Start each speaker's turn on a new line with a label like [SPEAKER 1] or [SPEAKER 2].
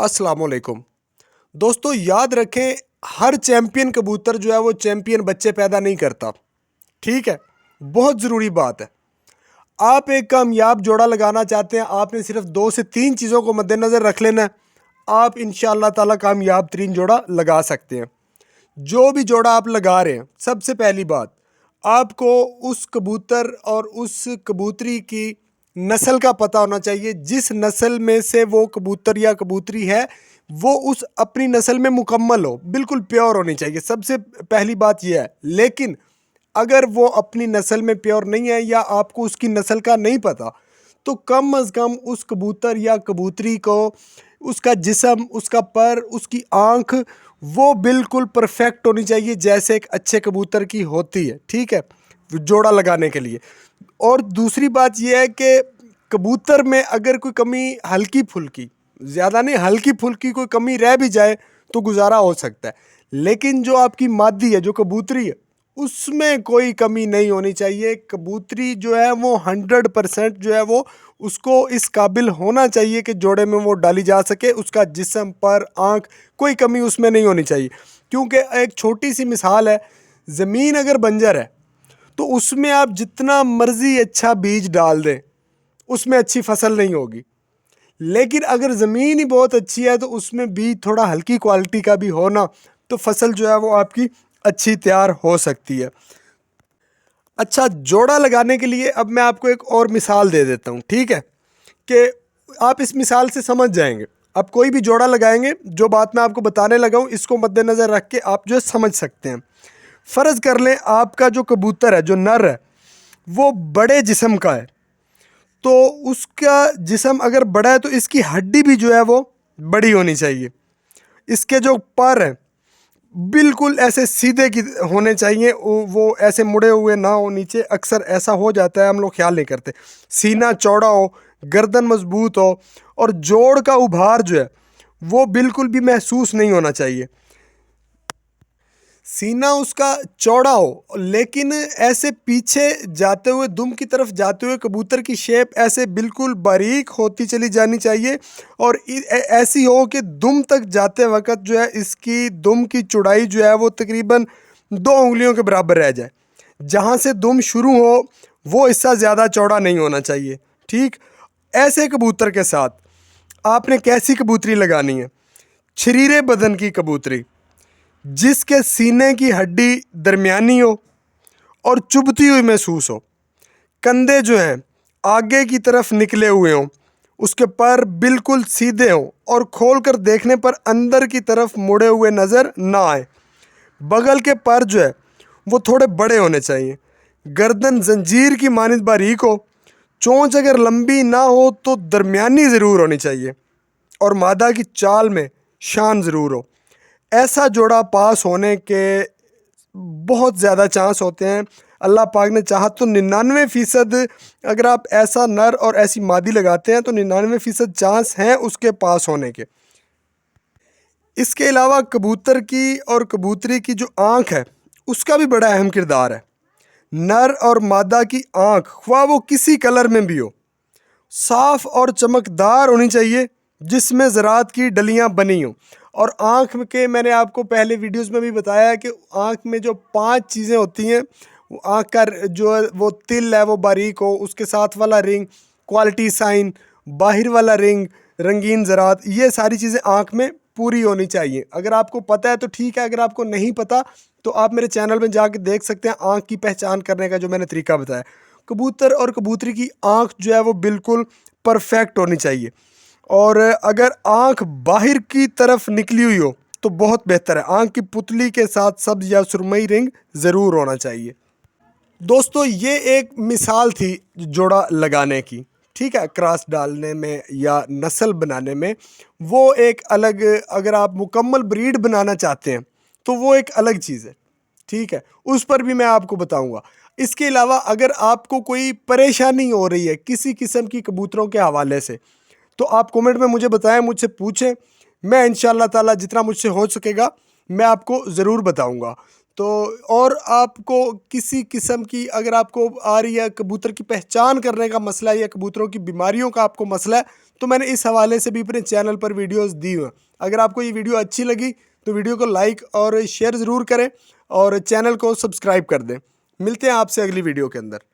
[SPEAKER 1] السلام علیکم دوستو، یاد رکھیں ہر چیمپئن کبوتر جو ہے وہ چیمپئن بچے پیدا نہیں کرتا. ٹھیک ہے، بہت ضروری بات ہے. آپ ایک کامیاب جوڑا لگانا چاہتے ہیں، آپ نے صرف 2 سے 3 چیزوں کو مد نظر رکھ لینا ہے. آپ انشاءاللہ تعالی کامیاب ترین جوڑا لگا سکتے ہیں. جو بھی جوڑا آپ لگا رہے ہیں، سب سے پہلی بات آپ کو اس کبوتر اور اس کبوتری کی نسل کا پتہ ہونا چاہیے. جس نسل میں سے وہ کبوتر یا کبوتری ہے وہ اس اپنی نسل میں مکمل ہو، بالکل پیور ہونی چاہیے. سب سے پہلی بات یہ ہے. لیکن اگر وہ اپنی نسل میں پیور نہیں ہے یا آپ کو اس کی نسل کا نہیں پتہ، تو کم از کم اس کبوتر یا کبوتری کو اس کا جسم، اس کا پر، اس کی آنکھ وہ بالکل پرفیکٹ ہونی چاہیے جیسے ایک اچھے کبوتر کی ہوتی ہے. ٹھیک ہے، جوڑا لگانے کے لیے. اور دوسری بات یہ ہے کہ کبوتر میں اگر کوئی کمی ہلکی پھلکی، زیادہ نہیں، ہلکی پھلکی کوئی کمی رہ بھی جائے تو گزارا ہو سکتا ہے. لیکن جو آپ کی مادی ہے، جو کبوتری ہے، اس میں کوئی کمی نہیں ہونی چاہیے. کبوتری جو ہے وہ 100% جو ہے وہ اس کو اس قابل ہونا چاہیے کہ جوڑے میں وہ ڈالی جا سکے. اس کا جسم، پر، آنکھ، کوئی کمی اس میں نہیں ہونی چاہیے. کیونکہ ایک چھوٹی سی مثال ہے، زمین اگر بنجر ہے تو اس میں آپ جتنا مرضی اچھا بیج ڈال دیں اس میں اچھی فصل نہیں ہوگی. لیکن اگر زمین ہی بہت اچھی ہے تو اس میں بیج تھوڑا ہلکی کوالٹی کا بھی ہونا تو فصل جو ہے وہ آپ کی اچھی تیار ہو سکتی ہے. اچھا، جوڑا لگانے کے لیے اب میں آپ کو ایک اور مثال دے دیتا ہوں. ٹھیک ہے، کہ آپ اس مثال سے سمجھ جائیں گے. اب کوئی بھی جوڑا لگائیں گے، جو بات میں آپ کو بتانے لگا ہوں اس کو مد نظر رکھ کے آپ جو ہے سمجھ سکتے ہیں. فرض کر لیں آپ کا جو کبوتر ہے، جو نر ہے، وہ بڑے جسم کا ہے. تو اس کا جسم اگر بڑا ہے تو اس کی ہڈی بھی جو ہے وہ بڑی ہونی چاہیے. اس کے جو پر ہیں بالکل ایسے سیدھے کی ہونے چاہیے، وہ ایسے مڑے ہوئے نہ ہو نیچے. اکثر ایسا ہو جاتا ہے، ہم لوگ خیال نہیں کرتے. سینہ چوڑا ہو، گردن مضبوط ہو، اور جوڑ کا ابھار جو ہے وہ بالکل بھی محسوس نہیں ہونا چاہیے. سینہ اس کا چوڑا ہو لیکن ایسے پیچھے جاتے ہوئے، دم کی طرف جاتے ہوئے کبوتر کی شیپ ایسے بالکل باریک ہوتی چلی جانی چاہیے. اور ایسی ہو کہ دم تک جاتے وقت جو ہے اس کی دم کی چوڑائی جو ہے وہ تقریباً 2 انگلیوں کے برابر رہ جائے. جہاں سے دم شروع ہو وہ حصہ زیادہ چوڑا نہیں ہونا چاہیے. ٹھیک، ایسے کبوتر کے ساتھ آپ نے کیسی کبوتری لگانی ہے؟ چھریرے بدن کی کبوتری، جس کے سینے کی ہڈی درمیانی ہو اور چبھتی ہوئی محسوس ہو. کندھے جو ہیں آگے کی طرف نکلے ہوئے ہوں، اس کے پر بالکل سیدھے ہوں اور کھول کر دیکھنے پر اندر کی طرف مڑے ہوئے نظر نہ آئے. بغل کے پر جو ہے وہ تھوڑے بڑے ہونے چاہیے. گردن زنجیر کی مانند باریک ہو. چونچ اگر لمبی نہ ہو تو درمیانی ضرور ہونی چاہیے. اور مادہ کی چال میں شان ضرور ہو. ایسا جوڑا پاس ہونے کے بہت زیادہ چانس ہوتے ہیں. اللہ پاک نے چاہا تو 99% اگر آپ ایسا نر اور ایسی مادی لگاتے ہیں تو 99% چانس ہیں اس کے پاس ہونے کے. اس کے علاوہ کبوتر کی اور کبوتری کی جو آنکھ ہے اس کا بھی بڑا اہم کردار ہے. نر اور مادہ کی آنکھ خواہ وہ کسی کلر میں بھی ہو، صاف اور چمکدار ہونی چاہیے، جس میں زراعت کی ڈلیاں بنی ہوں. اور آنکھ کے میں نے آپ کو پہلے ویڈیوز میں بھی بتایا کہ آنکھ میں جو 5 چیزیں ہوتی ہیں، آنکھ کا جو وہ تل ہے وہ باریک ہو، اس کے ساتھ والا رنگ، کوالٹی سائن، باہر والا رنگ، رنگین زراعت، یہ ساری چیزیں آنکھ میں پوری ہونی چاہیے. اگر آپ کو پتہ ہے تو ٹھیک ہے، اگر آپ کو نہیں پتہ تو آپ میرے چینل میں جا کے دیکھ سکتے ہیں آنکھ کی پہچان کرنے کا جو میں نے طریقہ بتایا. کبوتر اور کبوتری کی آنکھ جو ہے وہ بالکل پرفیکٹ ہونی چاہیے. اور اگر آنکھ باہر کی طرف نکلی ہوئی ہو تو بہت بہتر ہے. آنکھ کی پتلی کے ساتھ سبز یا سرمئی رنگ ضرور ہونا چاہیے. دوستو، یہ ایک مثال تھی جوڑا لگانے کی. ٹھیک ہے، کراس ڈالنے میں یا نسل بنانے میں وہ ایک الگ، اگر آپ مکمل بریڈ بنانا چاہتے ہیں تو وہ ایک الگ چیز ہے. ٹھیک ہے، اس پر بھی میں آپ کو بتاؤں گا. اس کے علاوہ اگر آپ کو کوئی پریشانی ہو رہی ہے کسی قسم کی کبوتروں کے حوالے سے تو آپ کومنٹ میں مجھے بتائیں، مجھ سے پوچھیں. میں انشاءاللہ تعالی جتنا مجھ سے ہو سکے گا میں آپ کو ضرور بتاؤں گا. تو اور آپ کو کسی قسم کی اگر آپ کو آ رہی ہے کبوتر کی پہچان کرنے کا مسئلہ ہے یا کبوتروں کی بیماریوں کا آپ کو مسئلہ ہے تو میں نے اس حوالے سے بھی اپنے چینل پر ویڈیوز دی ہوئے ہیں۔ اگر آپ کو یہ ویڈیو اچھی لگی تو ویڈیو کو لائک اور شیئر ضرور کریں اور چینل کو سبسکرائب کر دیں۔ ملتے ہیں آپ سے اگلی ویڈیو کے اندر۔